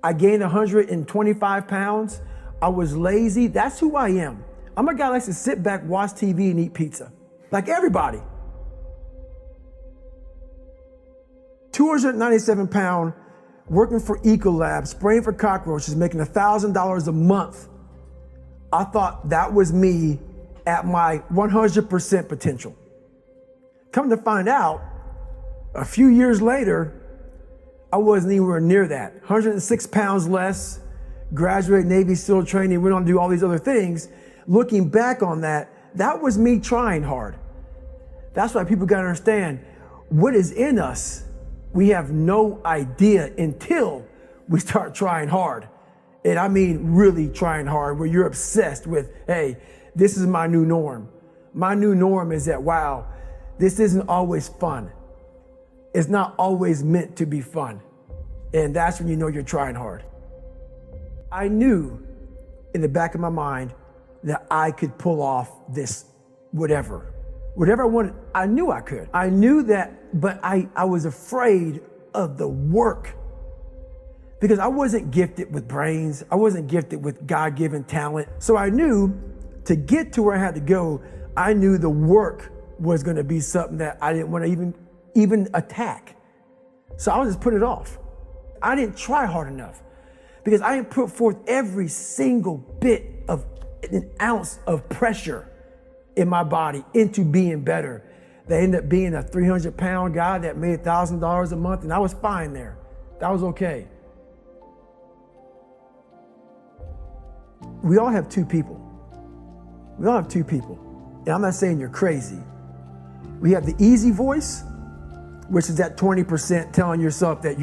I gained 125 pounds. I was lazy. That's who I am. I'm a guy that likes to sit back, watch TV, and eat pizza. Like everybody. 297 pound, working for Ecolab, spraying for cockroaches, making $1,000 a month. I thought that was me at my 100% potential. Come to find out, a few years later, I wasn't anywhere near that. 106 pounds less, graduated Navy SEAL training, went on to do all these other things. Looking back on that, that was me trying hard. That's why people gotta understand what is in us. We have no idea until we start trying hard. And I mean really trying hard, where you're obsessed with, hey, this is my new norm. My new norm is that, wow, this isn't always fun. It's not always meant to be fun. And that's when you know you're trying hard. I knew in the back of my mind that I could pull off this whatever I wanted. I knew I could. I knew that, but I was afraid of the work because I wasn't gifted with brains. I wasn't gifted with God-given talent. So I knew to get to where I had to go, I knew the work was going to be something that I didn't want to even attack. So I was just putting it off. I didn't try hard enough because I didn't put forth every single bit of an ounce of pressure in my body into being better. They ended up being a 300-pound guy that made $1,000 a month, and I was fine there. That was okay. We all have two people. We all have two people. And I'm not saying you're crazy. We have the easy voice, which is that 20% telling yourself that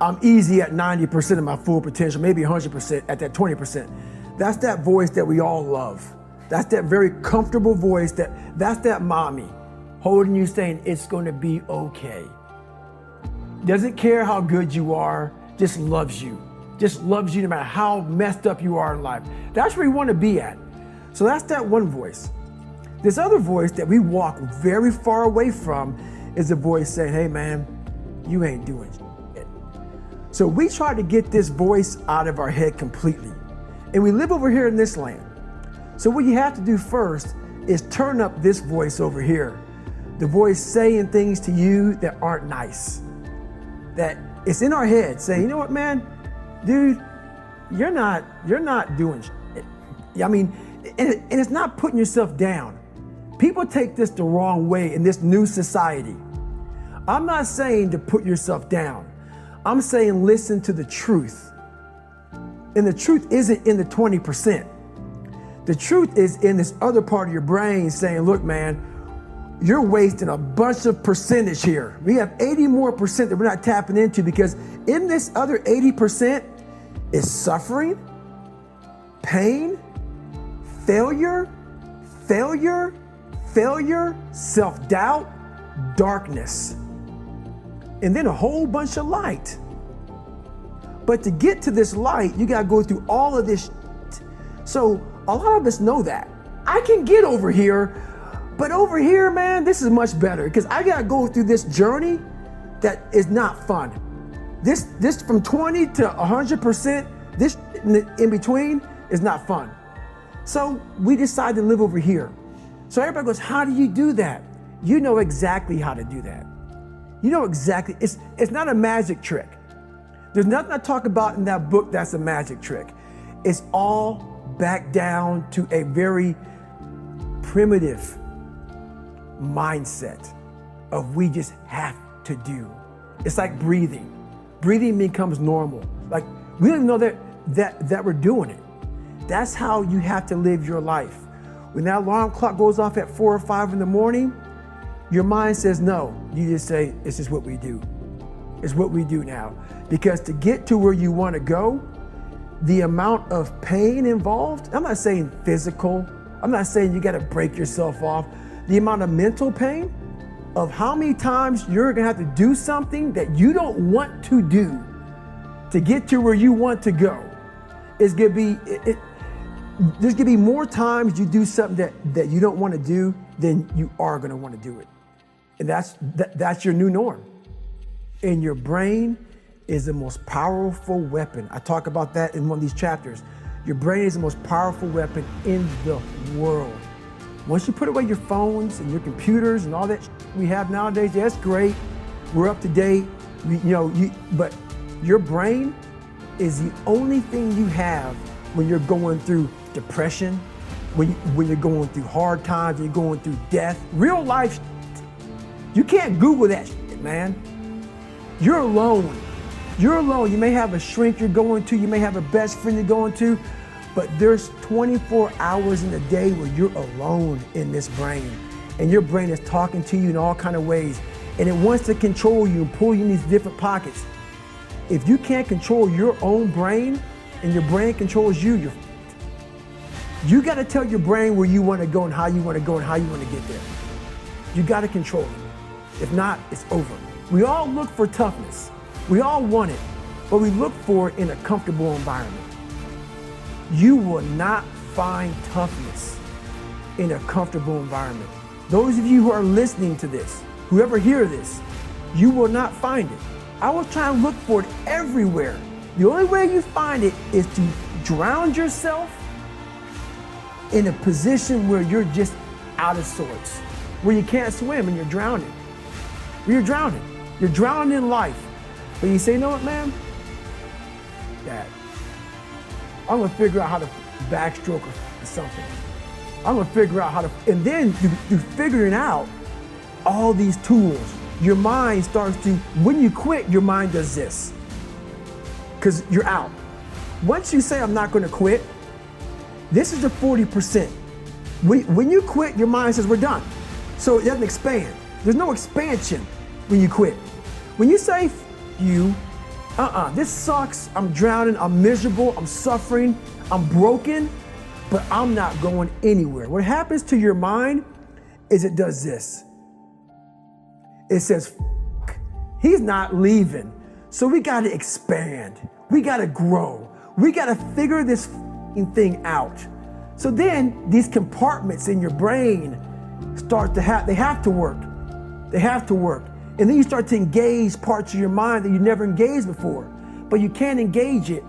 I'm easy at 90% of my full potential, maybe 100% at that 20%. That's that voice that we all love. That's that very comfortable voice that's that mommy holding you saying it's gonna be okay. Doesn't care how good you are, just loves you. Just loves you no matter how messed up you are in life. That's where you wanna be at. So that's that one voice. This other voice that we walk very far away from is a voice saying, hey man, you ain't doing shit. So we try to get this voice out of our head completely. And we live over here in this land. So what you have to do first is turn up this voice over here. The voice saying things to you that aren't nice. That it's in our head saying, you know what, man, dude, you're not doing shit. I mean, and it's not putting yourself down. People take this the wrong way in this new society. I'm not saying to put yourself down. I'm saying listen to the truth. And the truth isn't in the 20%. The truth is in this other part of your brain saying, look, man, you're wasting a bunch of percentage here. We have 80 more percent that we're not tapping into because in this other 80% is suffering, pain, failure, self-doubt, darkness, and then a whole bunch of light. But to get to this light, you gotta go through all of this shit. So a lot of us know that. I can get over here, but over here, man, this is much better because I gotta go through this journey that is not fun. This from 20 to 100%, this in between is not fun. So we decide to live over here. So everybody goes, how do you do that? You know exactly how to do that. You know exactly, it's not a magic trick. There's nothing I talk about in that book that's a magic trick. It's all back down to a very primitive mindset of we just have to do. It's like breathing. Breathing becomes normal. Like we don't even know that we're doing it. That's how you have to live your life. When that alarm clock goes off at 4 or 5 in the morning, your mind says no. You just say, it's just what we do. It's what we do now. Because to get to where you want to go, the amount of pain involved, I'm not saying physical, I'm not saying you got to break yourself off. The amount of mental pain of how many times you're going to have to do something that you don't want to do to get to where you want to go is going to be, there's going to be more times you do something that you don't want to do than you are going to want to do it. And that's your new norm. In your brain, is the most powerful weapon. I talk about that in one of these chapters. Your brain is the most powerful weapon in the world. Once you put away your phones and your computers and all that we have nowadays, yeah, that's great. We're up to date, but your brain is the only thing you have when you're going through depression, when you're going through hard times, when you're going through death. Real life, you can't Google that shit, man. You're alone. You're alone. You may have a shrink you're going to, you may have a best friend you're going to, but there's 24 hours in a day where you're alone in this brain. And your brain is talking to you in all kinds of ways. And it wants to control you and pull you in these different pockets. If you can't control your own brain and your brain controls you, you got to tell your brain where you want to go and how you want to go and how you want to get there. You got to control it. If not, it's over. We all look for toughness. We all want it, but we look for it in a comfortable environment. You will not find toughness in a comfortable environment. Those of you who are listening to this, whoever hear this, you will not find it. I will try and look for it everywhere. The only way you find it is to drown yourself in a position where you're just out of sorts, where you can't swim and you're drowning. You're drowning. You're drowning in life. But you say, you know what, man? Dad, I'm gonna figure out how to backstroke or something. I'm gonna figure out how to, and then through figuring out all these tools, your mind starts to, when you quit, your mind does this. Because you're out. Once you say, I'm not gonna quit, this is the 40%. When you quit, your mind says, we're done. So it doesn't expand. There's no expansion when you quit. When you say, this sucks, I'm drowning, I'm miserable, I'm suffering, I'm broken, but I'm not going anywhere. What happens to your mind is it does this. It says, he's not leaving. So we got to expand. We got to grow. We got to figure this thing out. So then these compartments in your brain start to they have to work. They have to work. And then you start to engage parts of your mind that you never engaged before. But you can't engage it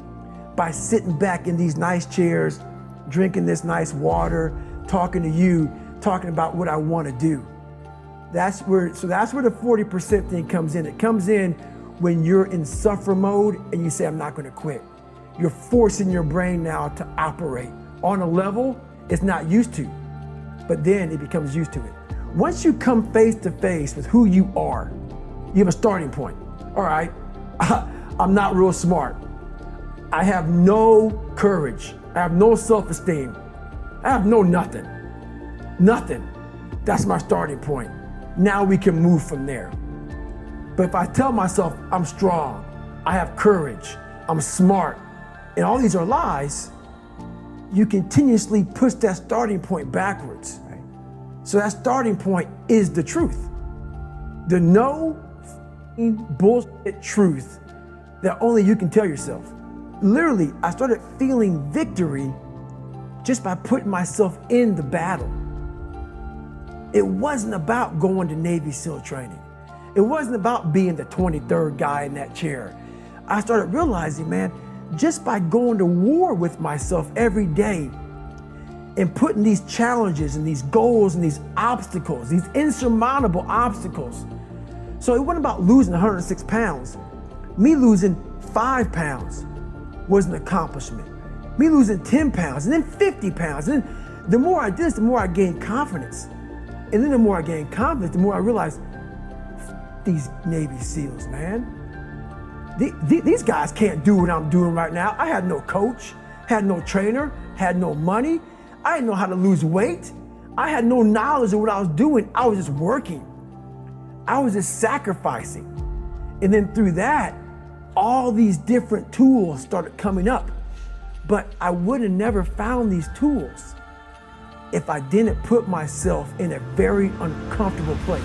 by sitting back in these nice chairs, drinking this nice water, talking to you, talking about what I want to do. That's where the 40% thing comes in. It comes in when you're in suffer mode and you say, I'm not going to quit. You're forcing your brain now to operate on a level it's not used to, but then it becomes used to it. Once you come face to face with who you are, you have a starting point. All right, I'm not real smart. I have no courage. I have no self-esteem. I have no nothing. Nothing. That's my starting point. Now we can move from there. But if I tell myself I'm strong, I have courage, I'm smart, and all these are lies, you continuously push that starting point backwards. Right? So that starting point is the truth. The no bullshit truth that only you can tell yourself. Literally, I started feeling victory just by putting myself in the battle. It wasn't about going to Navy SEAL training. It wasn't about being the 23rd guy in that chair. I started realizing, man, just by going to war with myself every day and putting these challenges and these goals and these obstacles, these insurmountable obstacles. So it wasn't about losing 106 pounds. Me losing 5 pounds was an accomplishment. Me losing 10 pounds and then 50 pounds. And then the more I did this, the more I gained confidence. And then the more I gained confidence, the more I realized, these Navy SEALs, man. These guys can't do what I'm doing right now. I had no coach, had no trainer, had no money. I didn't know how to lose weight. I had no knowledge of what I was doing. I was just working. I was just sacrificing. And then through that, all these different tools started coming up. But I would have never found these tools if I didn't put myself in a very uncomfortable place.